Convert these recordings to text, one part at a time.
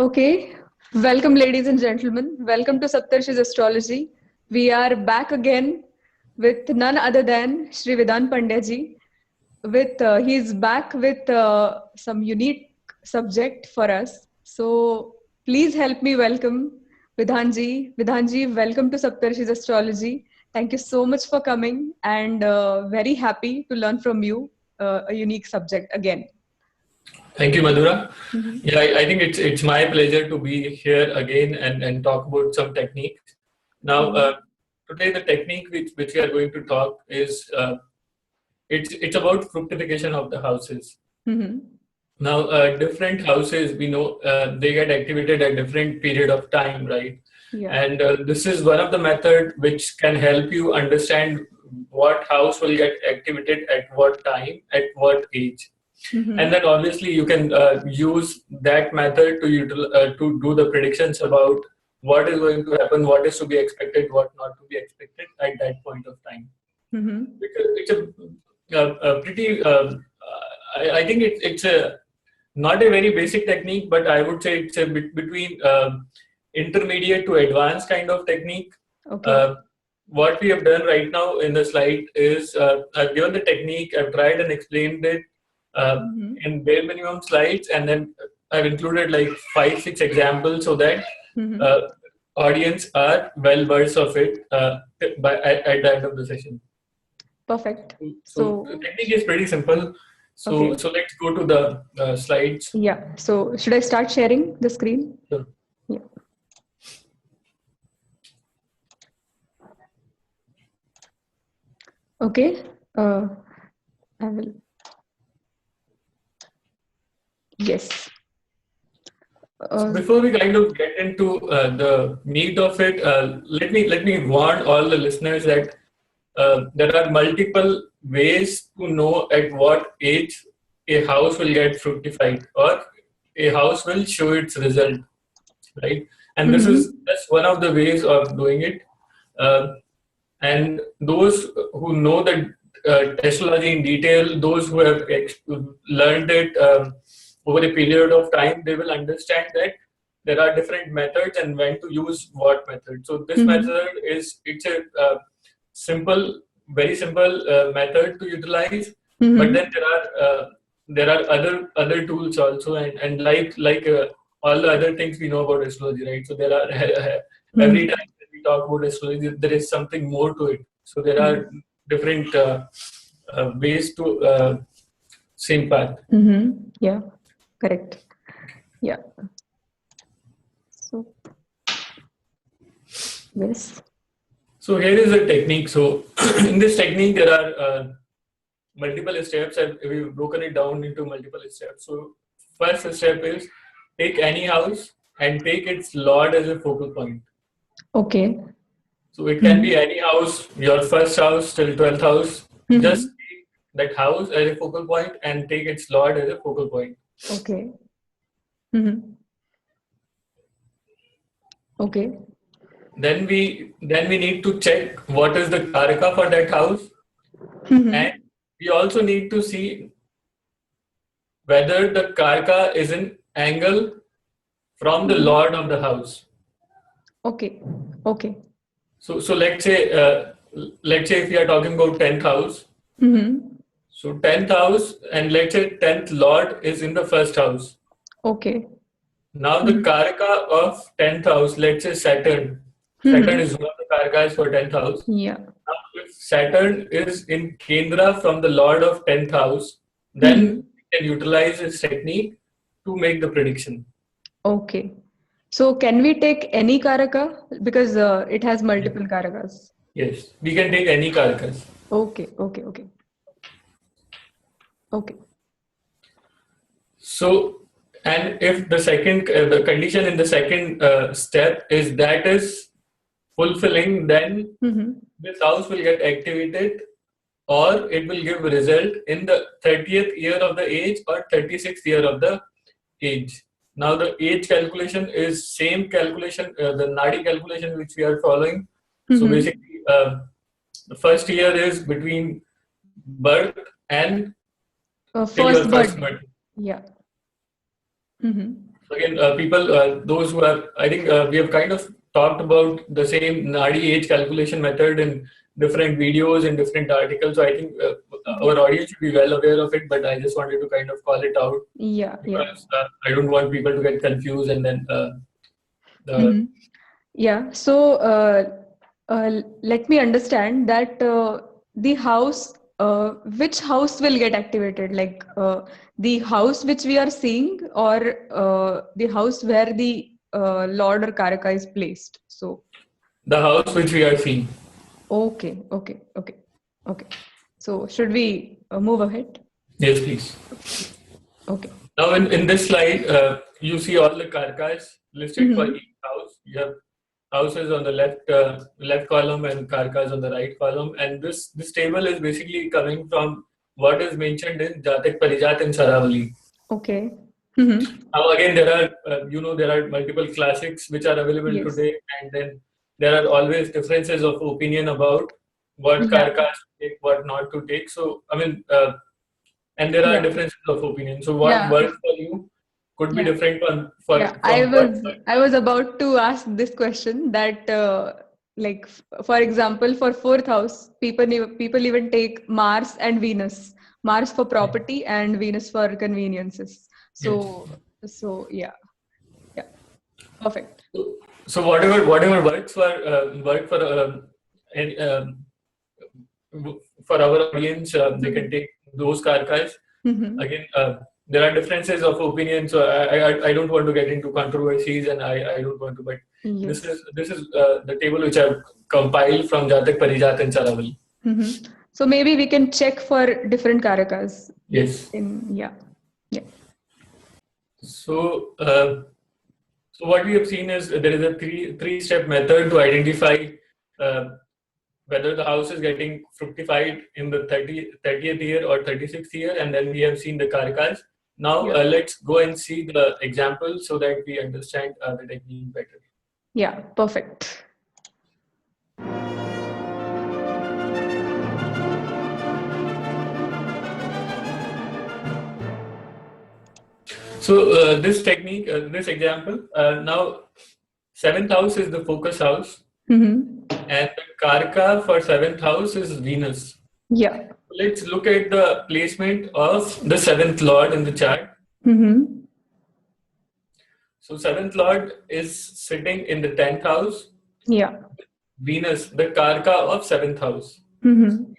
Okay, welcome ladies and gentlemen. Welcome to Saptarishis Astrology. We are back again with none other than Shri Vidhan Pandya ji. He's back with some unique subject for us. So please help me welcome Vidhan ji. Vidhan ji, welcome to Saptarishis Astrology. Thank you so much for coming and very happy to learn from you a unique subject again. Thank you, Madhura. Yeah, I think it's my pleasure to be here again and talk about some techniques. Now, today the technique which we are going to talk is it's about fructification of the houses. Now, different houses, we know they get activated at different period of time, right? Yeah. And this is one of the method which can help you understand what house will get activated at what time, at what age. And then obviously you can use that method to do the predictions about what is going to happen, what is to be expected, what not to be expected at that point of time. Because it's a pretty, I think it's a not a very basic technique, but I would say it's a bit between intermediate to advanced kind of technique. Okay. What we have done right now in the slide is I've given the technique, I've tried and explained it in bare minimum slides, and then I've included like 5-6 examples so that audience are well versed of it at the end of the session. Perfect. So the technique is pretty simple. So let's go to the slides. Yeah. So should I start sharing the screen? Sure. Yeah. Okay. I will. Yes. So before we kind of get into the meat of it, let me warn all the listeners that there are multiple ways to know at what age a house will get fructified or a house will show its result, right? And this is that's one of the ways of doing it. And those who know the astrology in detail, those who have learned it over a period of time, they will understand that there are different methods and when to use what method. So this method it's a simple, very simple method to utilize. But then there are other tools also, and like all the other things we know about astrology, right? So there are every time that we talk about astrology, there is something more to it. So there are different ways to same path. Yeah. Correct. Yeah. So yes. So here is the technique. So in this technique, there are multiple steps, and we've broken it down into multiple steps. So first step is take any house and take its lord as a focal point. Okay. So it can be any house, your first house till 12th house. Just take that house as a focal point and take its lord as a focal point. Okay. Okay. Then we need to check what is the karaka for that house, and we also need to see whether the karaka is an angle from the lord of the house. Okay. Okay. So let's say if we are talking about 10th house. So 10th house, and let's say 10th lord is in the first house. Okay. Now the karaka of 10th house, let's say Saturn. Saturn is one of the karakas for 10th house. Yeah. Now if Saturn is in Kendra from the lord of 10th house, then we can utilize this technique to make the prediction. Okay. So can we take any karaka? Because it has multiple karakas. Yes, we can take any karakas. Okay. Okay. Okay. Okay. So, and if the second, the condition in the second step is fulfilling, then this house will get activated, or it will give result in the 30th year of the age or 36th year of the age. Now the age calculation is same calculation, the Nadi calculation which we are following. So basically, the first year is between birth and first birth. birth. Yeah. Again, those who are, I think we have kind of talked about the same Nadi age calculation method in different videos and different articles. So I think our audience should be well aware of it, but I just wanted to kind of call it out because I don't want people to get confused and then Yeah. So let me understand that the house, which house will get activated? Like the house which we are seeing, or the house where the Lord or Karaka is placed. So the house which we are seeing. Okay. So should we move ahead? Yes, please. Okay. Now in this slide, you see all the Karakas listed for each house. You have houses on the left column and Karakas on the right column. And this table is basically coming from what is mentioned in Jatak Parijat and Saravali. Okay. Now again, there are multiple classics which are available today, and then there are always differences of opinion about what Karakas to take, what not to take. So I mean, and there are differences of opinion. So what works for you could be different I was about to ask this question that like for example, for fourth house, people even take Mars and Venus. Mars for property and Venus for conveniences. So perfect. So whatever works for our audience, they can take those Karakas. Again, there are differences of opinion, so I don't want to get into controversies, and I don't want to. But this is the table which I've compiled from Jatak Parijat and Saravali. So maybe we can check for different Karakas. Yes. So what we have seen is there is a three-step method to identify whether the house is getting fructified in the 30th year or 36th year, and then we have seen the Karakas. Now let's go and see the example so that we understand the technique better. Yeah, perfect. So this technique, this example, now 7th house is the focus house, and the Karaka for 7th house is Venus. Yeah. Let's look at the placement of the 7th Lord in the chart. So 7th Lord is sitting in the 10th house. Yeah. Venus, the Karaka of 7th house.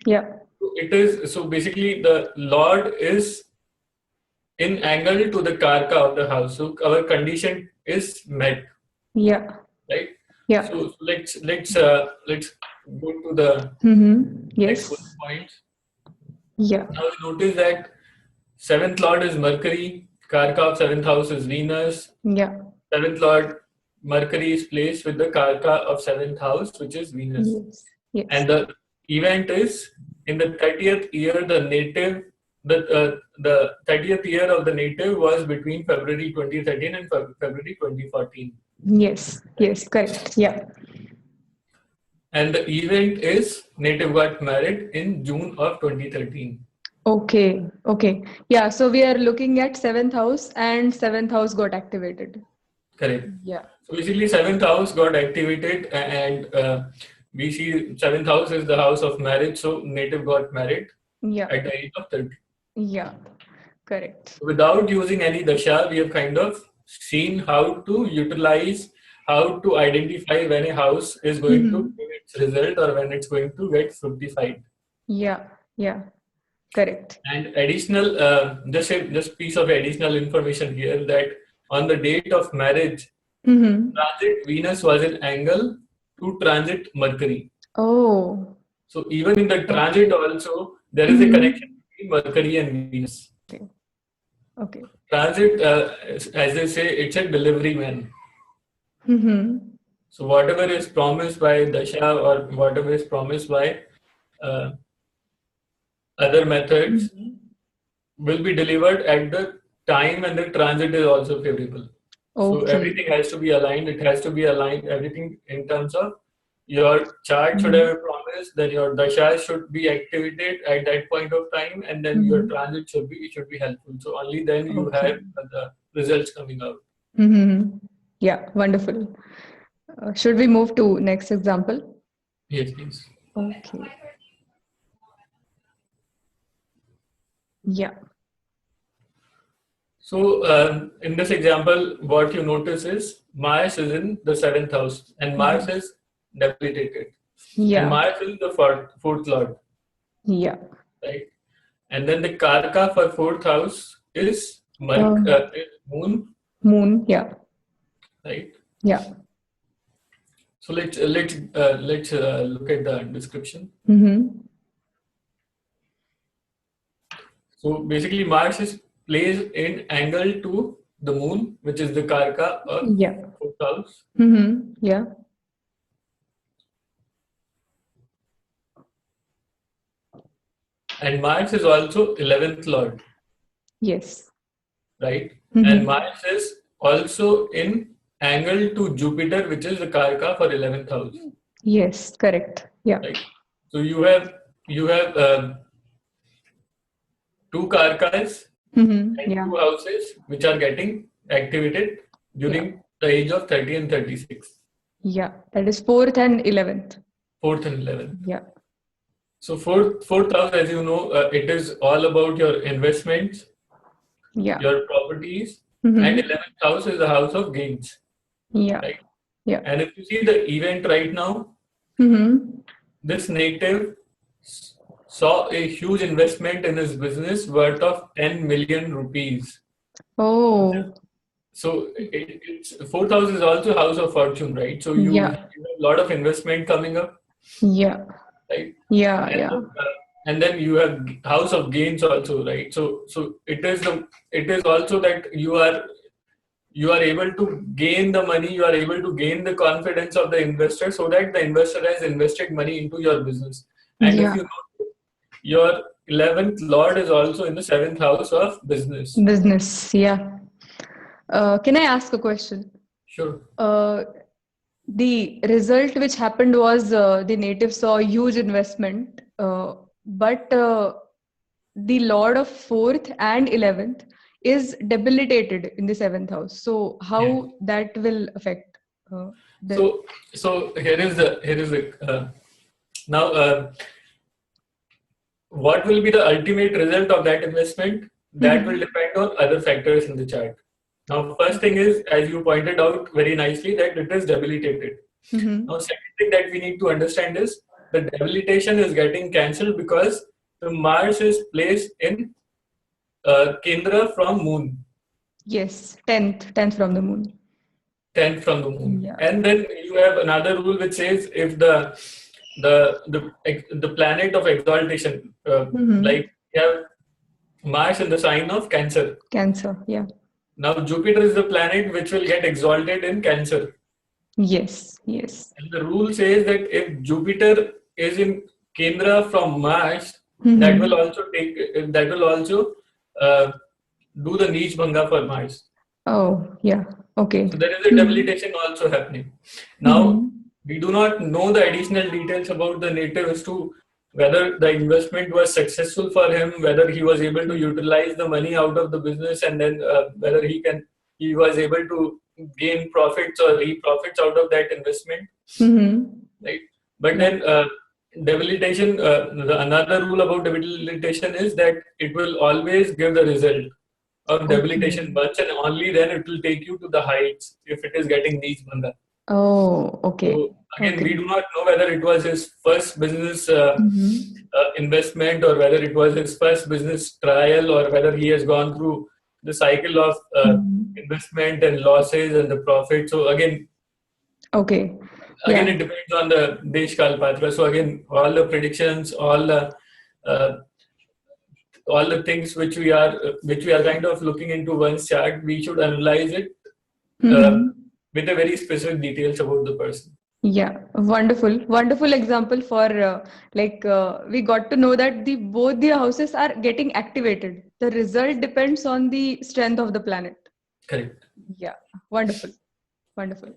Yeah. So basically the Lord is in angle to the Karaka of the house. So our condition is met. Yeah. Right? Yeah. So let's go to the next point. Yeah. Now you notice that 7th Lord is Mercury, Karaka of 7th house is Venus. Yeah. 7th Lord Mercury is placed with the Karaka of 7th house, which is Venus. Yes. And the event is in the 30th year, the 30th year of the native was between February 2013 and February 2014. Yes, correct. Yeah. And the event is native got married in June of 2013. Okay. Yeah, so we are looking at 7th house, and 7th house got activated. Correct. Yeah. So basically 7th house got activated, and we see 7th house is the house of marriage. So native got married at the age of 30. Yeah, correct. Without using any dasha, we have kind of seen how to utilize, how to identify when a house is going to give its result or when it's going to get fructified. Yeah, correct. And additional, just piece of additional information here that on the date of marriage, transit Venus was in angle to transit Mercury. Oh. So even in the transit also, there is a connection between Mercury and Venus. Okay. Transit, as they say, it's a delivery man. So whatever is promised by Dasha or whatever is promised by other methods will be delivered at the time, and the transit is also favorable. Okay. So everything has to be aligned. It has to be aligned. Everything in terms of your chart should have a promise, then your dasha should be activated at that point of time, and then your transit should be helpful. So only then you have the results coming out. Mm-hmm. Yeah, wonderful. Should we move to next example? Yes, please. Okay. Yeah. So in this example, what you notice is Mars is in the seventh house, and Mars is debilitated, and Yeah. Mars is the fourth lord, Yeah. right? And then the Karka for fourth house is is Moon, Moon. Yeah. right? Yeah. So let's look at the description. Mm-hmm. So basically, Mars is placed in angle to the Moon, which is the Karka of Yeah. fourth house, Mm-hmm. Yeah. and Mars is also 11th lord, Yes. right? And Mm-hmm. Mars is also in angle to Jupiter, which is the Karka for 11th house, Yes. Correct. Yeah. right? So you have two Karkas Mm-hmm. and Yeah. two houses which are getting activated Yeah. during the age of 30 and 36, Yeah. That is fourth and 11th. fourth and 11th. Yeah. So fourth house, as you know, it is all about your investments, Yeah. your properties, and Mm-hmm. 11th house is the house of gains, Yeah. right? Yeah. And if you see the event right now, Mm-hmm. this native saw a huge investment in his business worth of 10 million rupees. Oh. So it's fourth house is also house of fortune, right? So you Yeah. have a lot of investment coming up, Yeah. right? Yeah. And Yeah. and then you have house of gains also, right? So it is also that you are able to gain the money, you are able to gain the confidence of the investor, so that the investor has invested money into your business. And if Yeah. you know, your 11th lord is also in the seventh house of business. Business. Yeah. Can I ask a question? Sure. Uh, the result which happened was the native saw huge investment, but the lord of fourth and 11th is debilitated in the seventh house. So Yeah. how that will affect the So here is the now what will be the ultimate result of that investment? That will Mhm. depend on other factors in the chart. Now, first thing Okay. is, as you pointed out very nicely, that it is debilitated. Mm-hmm. Now, second thing that we need to understand is the debilitation is getting cancelled because the Mars is placed in Kendra from Moon, Yes, 10th from the moon. 10th from the Moon, Yeah. and then you have another rule which says if the planet of exaltation, Mm-hmm. like you have Mars in the sign of Cancer. Cancer. Yeah. Now, Jupiter is the planet which will get exalted in Cancer. Yes. Yes. And the rule says that if Jupiter is in Kendra from Mars, Mm-hmm. that will also uh, do the Neech Bhanga for Mars. Oh, yeah. Okay. So there is a Mm-hmm. debilitation also happening. Now, Mm-hmm. we do not know the additional details about the native as to whether the investment was successful for him, whether he was able to utilize the money out of the business, and then whether he was able to gain profits or reap profits out of that investment, Mm-hmm. right? But Yeah. then debilitation, another rule about debilitation is that it will always give the result of Okay. debilitation once, and only then it will take you to the heights if it is getting Neech Bhanga. Oh, okay. So again, we Okay. do not know whether it was his first business Mm-hmm. investment, or whether it was his first business trial, or whether he has gone through the cycle of Mm-hmm. investment and losses and the profit. So Okay. again, Yeah. it depends on the Desh Kal Patra. So again, all the predictions, uh, all the things which we are kind of looking into one's chart, we should analyze it uh, Mm-hmm. with a very specific details about the person. Yeah, wonderful, wonderful example for we got to know that the both the houses are getting activated. The result depends on the strength of the planet. Correct. Yeah, wonderful, wonderful.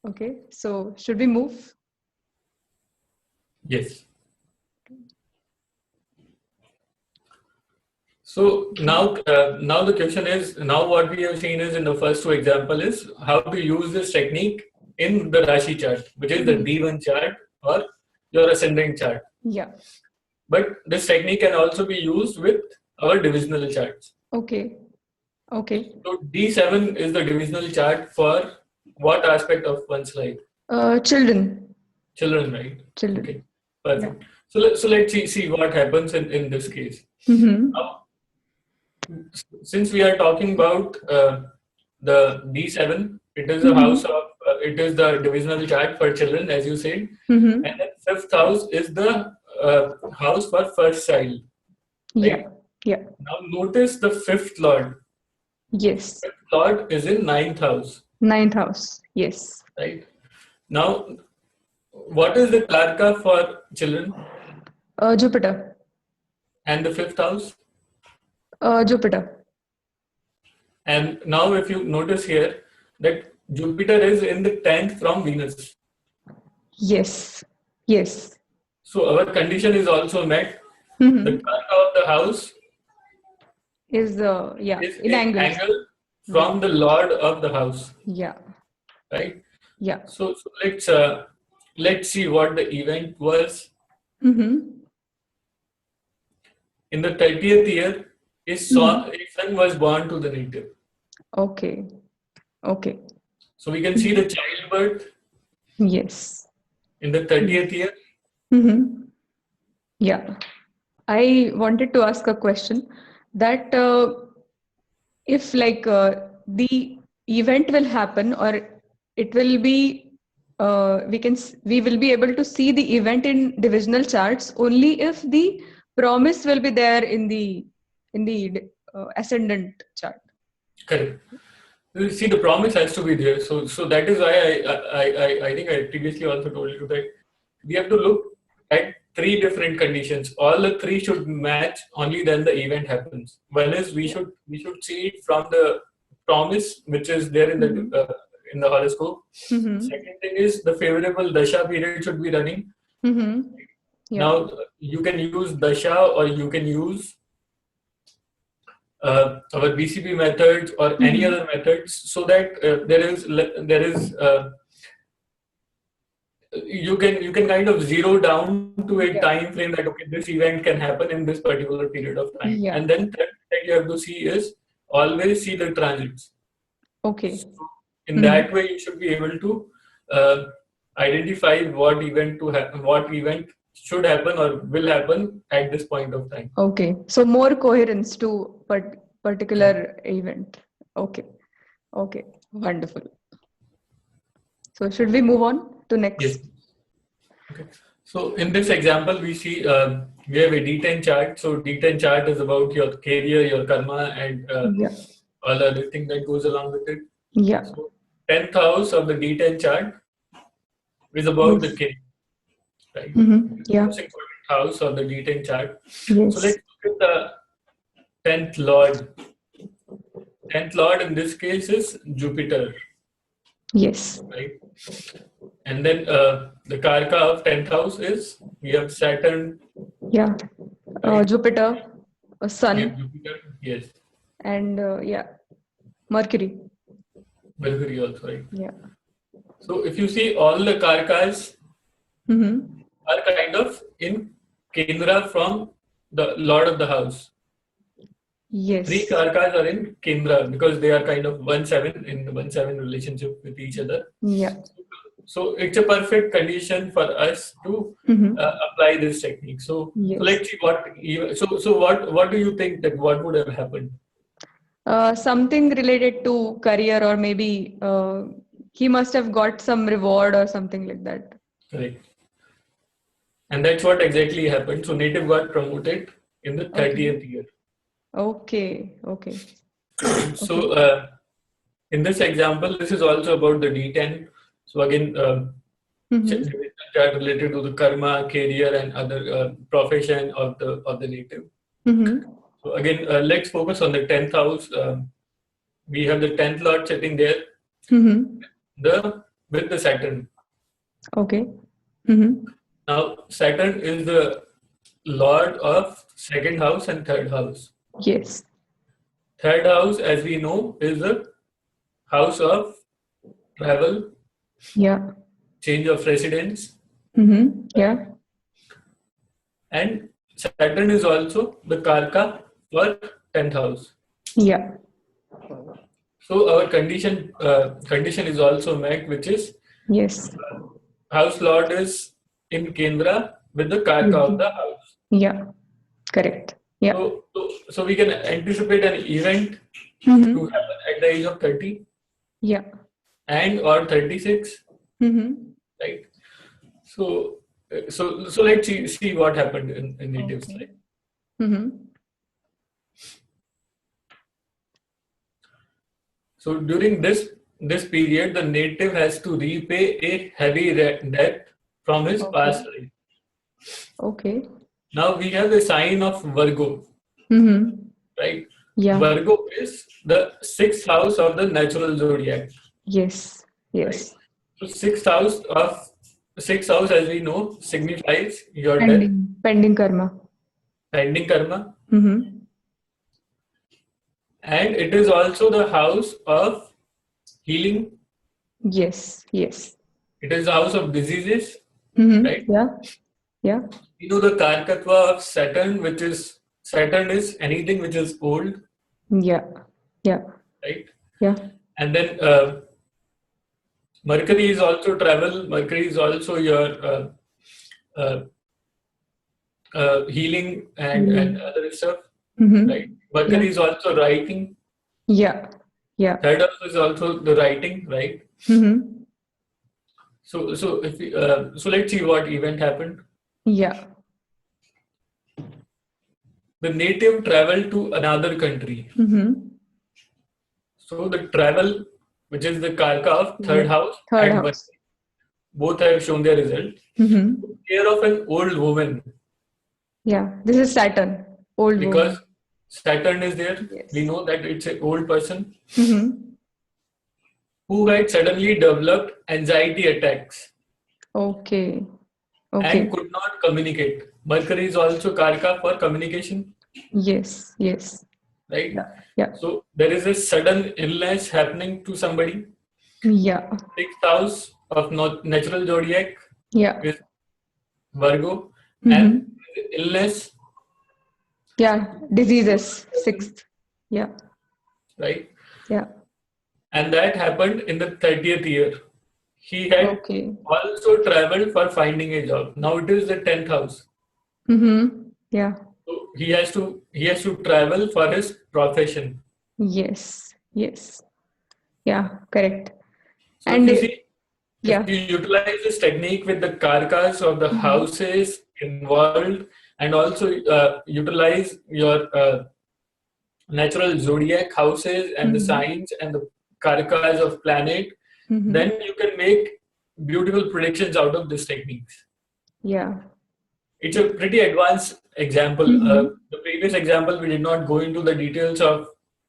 Okay, so should we move? Yes. So now the question is, now what we have seen is in the first two example is how to use this technique in the Rashi chart, which is the D1 chart or your ascendant chart. Yeah. But this technique can also be used with our divisional charts. Okay. Okay. So D7 is the divisional chart for what aspect of one's life? Children. Children, right? Children. Okay. Perfect. Yeah. So let's see what happens in this case. Mm-hmm. Now, since we are talking about the D7, it is a house of, it is the divisional chart for children, as you said. Mm-hmm. And then fifth house is the house for first child. Yeah. Right? Yeah. Now notice the fifth lord. Yes. Fifth lord is in ninth house. Ninth house. Yes. Right. Now, what is the karka for children? Jupiter. And the fifth house? Jupiter. And now if you notice here that Jupiter is in the 10th from Venus. Yes. Yes. So our condition is also met. Mm-hmm. The karka of the house Is is in angle from the lord of the house. Yeah. Right? Yeah. So let's see what the event was. Mm-hmm. In the 30th year, his son was born to the native. Okay. Okay. So we can see the childbirth Yes. in the 30th year. Mm-hmm. Yeah. I wanted to ask a question that if the event will happen or it will be we will be able to see the event in divisional charts only if the promise will be there in the ascendant chart. Correct. You see, the promise has to be there. So that is why I think I previously also told you that we have to look at three different conditions. All the three should match. Only then the event happens. One is we should see it from the promise which is there in the horoscope. Mm-hmm. Second thing is the favorable dasha period should be running. Mm-hmm. Yeah. Now you can use dasha or you can use our BCP methods or any other methods, so that there is you can kind of zero down to a time frame that okay, this event can happen in this particular period of time. Yeah. And then third thing you have to see is always see the transits. Okay. So in that way you should be able to identify what event should happen or will happen at this point of time. Okay. So more coherence to particular event. Okay. Okay. Wonderful. So should we move on to next? Yes. Okay. So in this example, we see we have a D10 chart. So D10 chart is about your career, your karma, and all the other thing that goes along with it. Yeah. So 10th house of the D10 chart is about the career, right? Mm-hmm. Yeah. Most important house of the D10 chart. Yes. So let's look at the 10th lord. 10th lord in this case is Jupiter. Yes. Right. And then the karka of 10th house is we have Saturn. Yeah. Right? Jupiter, Sun. Yeah, Jupiter, yes. And Mercury. Mercury also, right? Yeah. So if you see all the karkas are kind of in Kendra from the Lord of the house. Yes. 3 karkas are in Kendra because they are kind of 1-7 in the 1-7 relationship with each other. Yeah. So it's a perfect condition for us to apply this technique. So, yes. So let's see what do you think that what would have happened? Something related to career, or maybe he must have got some reward or something like that. Correct. And that's what exactly happened. So native got promoted in the 30th year. Okay. Okay. So in this example, this is also about the D10. So again, related to the karma, career, and other profession of the native. So again, let's focus on the 10th house. We have the 10th lord sitting there, with the Saturn. Okay. Now Saturn is the lord of second house and third house. Yes. Third house, as we know, is the house of travel, Yeah. change of residence, Yeah. and Saturn is also the Karka for 10th house. Yeah. So our condition is also met, which is Yes. house lord is in Kendra with the Karka of the house. Yeah. Correct. Yeah. So we can anticipate an event to happen at the age of 30 Yeah. and or 36, right? So so let's see what happened in natives' life. So during this period, the native has to repay a heavy debt from his past life. Okay. Now we have a sign of Virgo, right? Yeah. Virgo is the sixth house of the natural zodiac. Yes. Right? Yes. So sixth house, as we know, signifies your death, Pending karma. pending karma, and it is also the house of healing. Yes. Yes. It is the house of diseases, right? Yeah. Yeah. You know the Karkatva of Saturn, which is Saturn is anything which is old, Yeah. Yeah. right? Yeah. And then Mercury is also travel. Mercury is also your healing and other stuff, right? Mercury is also writing. Yeah. Yeah. Third house is also the writing, right? So if we, so let's see what event happened. Yeah. The native traveled to another country. So the travel, which is the Karka of third house, Third and house. both have shown their result. Took care of an old woman. Yeah. This is Saturn. Old Because woman. Saturn is there. Yes. We know that it's an old person who had suddenly developed anxiety attacks. Okay. And could not communicate. Mercury is also Karka for communication. Yes. Yes. Right? Yeah. So there is a sudden illness happening to somebody. Yeah. Sixth house of natural zodiac is Virgo. And illness. Yeah. Diseases. Sixth. Yeah. Right? Yeah. And that happened in the 30th year. He had also traveled for finding a job. Now it is the 10th house. Yeah. So he has to travel for his profession. Yes. Yes. Yeah. Correct. So And you see, if you utilize this technique with the karkas of the houses involved, and also utilize your natural zodiac houses and the signs and the karkas of planet, then you can make beautiful predictions out of these techniques. Yeah. It's a pretty advanced example. The previous example, we did not go into the details of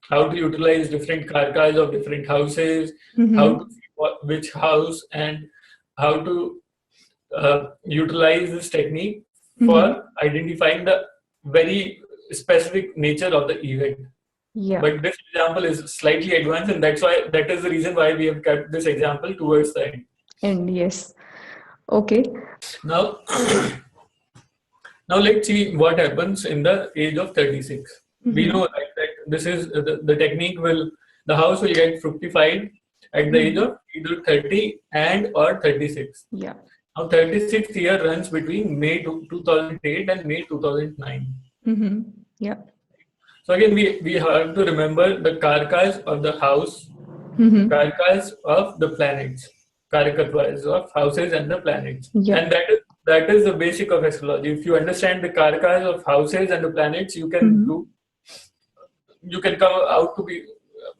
how to utilize different karkas of different houses, how to see which house, and how to utilize this technique for identifying the very specific nature of the event. Yeah. But this example is slightly advanced, and that is the reason why we have kept this example towards the end. And yes. Okay. Now let's see what happens in the age of 36. We know that this is the technique the house will get fructified at the age of either 30 and or 36. Yeah. Now 36th year runs between May 2008 and May 2009. Yeah. So again, we have to remember the karkas of the house, karkas of the planets, karakatvas of houses and the planets. Yeah. And that is the basic of astrology. If you understand the karkas of houses and the planets, you can come out to be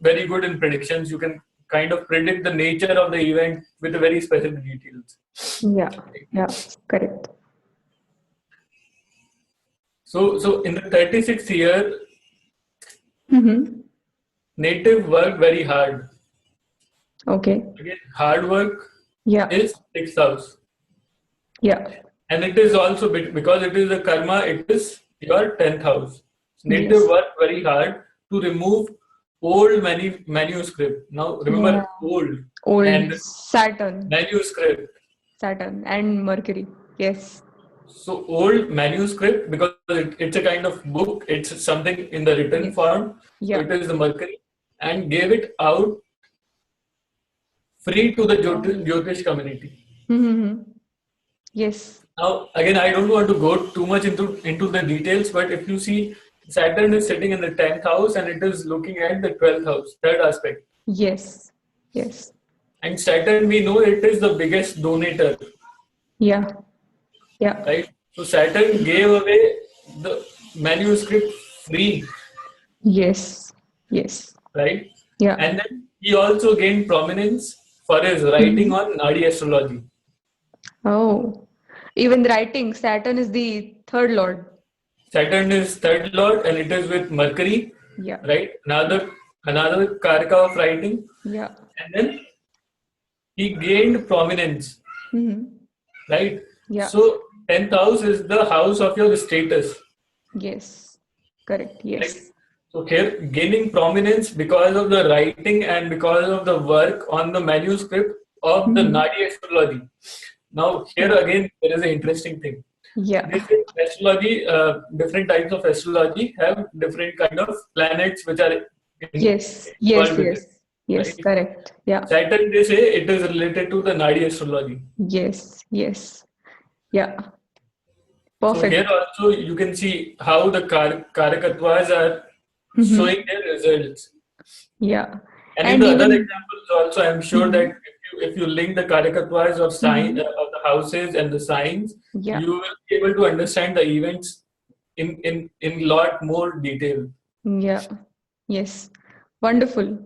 very good in predictions. You can kind of predict the nature of the event with very specific details. Yeah. Yeah. Correct. So in the 36th year, native work very hard. Okay. Again, hard work is 6th house. Yeah. And it is also because it is a karma, it is your 10th house. need to work very hard to remove old manuscript. Now remember, old and Saturn manuscript. Saturn and Mercury. Yes. So old manuscript, because it's a kind of book, it's something in the written form. So it is the Mercury, and gave it out free to the Jyotish community. Yes. Now again, I don't want to go too much into the details, but if you see, Saturn is sitting in the 10th house and it is looking at the 12th house, third aspect. Yes. Yes. And Saturn, we know it is the biggest donator. Yeah. Yeah. Right. So Saturn gave away the manuscript free. Yes. Yes. Right. Yeah. And then he also gained prominence for his writing on Nadi astrology. Oh, even writing, Saturn is the third lord. Saturn is third lord, and it is with Mercury. Yeah. Right. Another karaka of writing. Yeah. And then he gained prominence. Right. Yeah. So 10th house is the house of your status. Yes. Correct. Yes. Right? So here, gaining prominence because of the writing and because of the work on the manuscript of the Nadi astrology. Now here again, there is an interesting thing. Yeah. This is astrology, different types of astrology have different kind of planets which are Yes. Right? Correct. Yeah. Saturn, they say it is related to the Nadi astrology. Yes. Yeah. Perfect. So here also you can see how the karakatwas are showing their results. Yeah. And in the other examples also, I'm sure that if you link the karakatwas of sign of the houses and the signs, you will be able to understand the events in lot more detail. Yeah. Yes. Wonderful.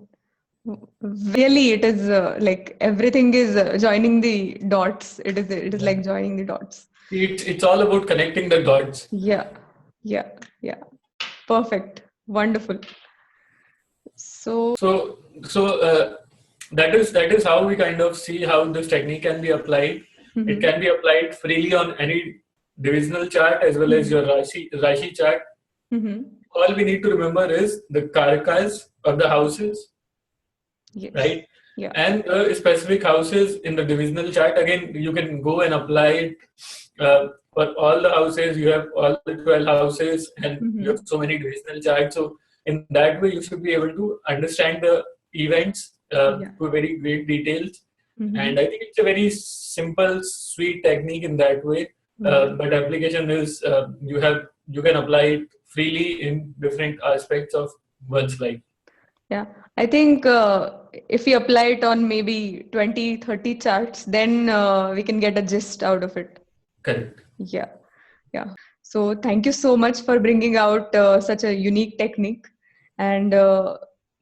Really, it is like everything is joining the dots. It is like joining the dots. It's all about connecting the dots. Yeah. Perfect. Wonderful. So that is how we kind of see how this technique can be applied. It can be applied freely on any divisional chart as well as your Rashi chart. All we need to remember is the karakas of the houses, right? Yeah. And the specific houses in the divisional chart. Again, you can go and apply it for all the houses. You have all the 12 houses, and you have so many divisional charts. So in that way, you should be able to understand the events to very great details. And I think it's a very simple, sweet technique in that way. But application is you can apply it freely in different aspects of one's life. Yeah, I think if we apply it on maybe 20, 30 charts, then we can get a gist out of it. Correct. Yeah. So thank you so much for bringing out such a unique technique. And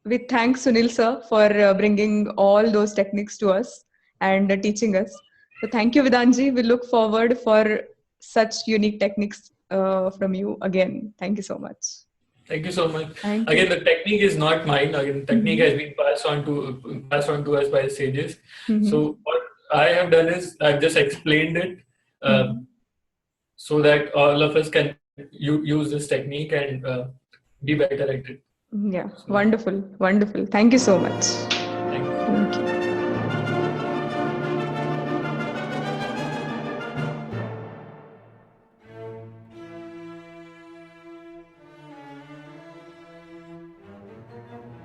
we thank Sunil sir for bringing all those techniques to us and teaching us. So thank you, Vidhanji. We look forward for such unique techniques from you again. Thank you so much. Thank you so much. Again, the technique is not mine. Again, the technique has been passed on to us by sages. So what I have done is I've just explained it so that all of us can use this technique and be better at it. Yeah, so, wonderful. Thank you so much. Thank you. Thank you.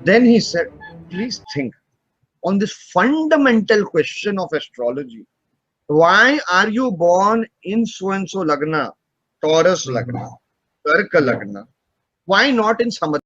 Then he said, please think on this fundamental question of astrology. Why are you born in so-and-so Lagna, Taurus Lagna, Karka Lagna? Why not in some other?